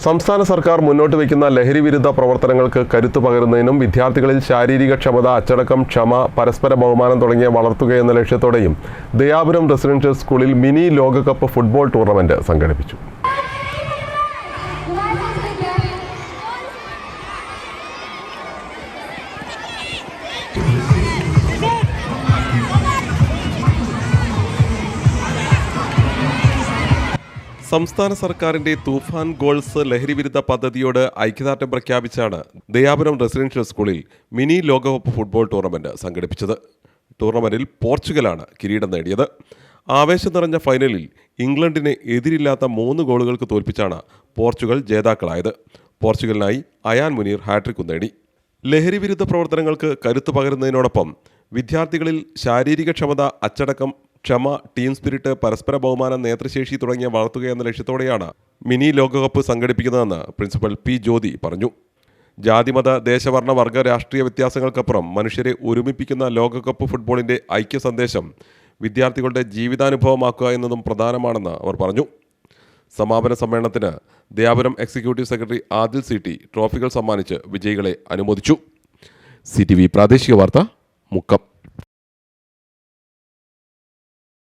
സംസ്ഥാന സർക്കാർ മുന്നോട്ട് വയ്ക്കുന്ന ലഹരി വിരുദ്ധ പ്രവർത്തനങ്ങൾക്ക് കരുത്തു പകരുന്നതിനും വിദ്യാർത്ഥികളിൽ ശാരീരിക ക്ഷമത, അച്ചടക്കം, ക്ഷമ, പരസ്പര ബഹുമാനം തുടങ്ങിയ വളർത്തുകയെന്ന ലക്ഷ്യത്തോടെയും ദയാപുരം റെസിഡൻഷ്യൽ സ്കൂളിൽ മിനി ലോകകപ്പ് ഫുട്ബോൾ ടൂർണമെന്റ് സംഘടിപ്പിച്ചു. സംസ്ഥാന സർക്കാരിന്റെ തൂഫാൻ ഗോൾസ് ലഹരി വിരുദ്ധ പദ്ധതിയോട് ഐക്യദാർഢ്യം പ്രഖ്യാപിച്ചാണ് ദയാപുരം റെസിഡൻഷ്യൽ സ്കൂളിൽ മിനി ലോകകപ്പ് ഫുട്ബോൾ ടൂർണമെന്റ് സംഘടിപ്പിച്ചത്. ടൂർണമെന്റിൽ പോർച്ചുഗലാണ് കിരീടം നേടിയത്. ആവേശം നിറഞ്ഞ ഫൈനലിൽ ഇംഗ്ലണ്ടിനെ എതിരില്ലാത്ത 3 ഗോളുകൾക്ക് തോൽപ്പിച്ചാണ് പോർച്ചുഗൽ ജേതാക്കളായത്. പോർച്ചുഗലിനായി അയാൻ മുനീർ ഹാട്രിക് നേടി. ലഹരി വിരുദ്ധ പ്രവർത്തനങ്ങൾക്ക് കരുത്തു പകരുന്നതിനോടൊപ്പം വിദ്യാർത്ഥികളിൽ ശാരീരിക ക്ഷമത, അച്ചടക്കം, ക്ഷമ, ടീം സ്പിരിറ്റ്, പരസ്പര ബഹുമാനം, നേതൃശേഷി തുടങ്ങിയ വളർത്തുകയെന്ന ലക്ഷ്യത്തോടെയാണ് മിനി ലോകകപ്പ് സംഘടിപ്പിക്കുന്നതെന്ന് പ്രിൻസിപ്പൽ പി ജ്യോതി പറഞ്ഞു. ജാതിമത, ദേശവർണ്ണ, വർഗ, രാഷ്ട്രീയ വ്യത്യാസങ്ങൾക്കപ്പുറം മനുഷ്യരെ ഒരുമിപ്പിക്കുന്ന ലോകകപ്പ് ഫുട്ബോളിൻ്റെ ഐക്യ സന്ദേശം വിദ്യാർത്ഥികളുടെ ജീവിതാനുഭവമാക്കുക എന്നതും പ്രധാനമാണെന്ന് അവർ പറഞ്ഞു. സമാപന സമ്മേളനത്തിന് Dayapuram executive secretary Adil CT ട്രോഫികൾ സമ്മാനിച്ച് വിജയികളെ അനുമോദിച്ചു. CTV പ്രാദേശിക വാർത്ത, മുക്കം.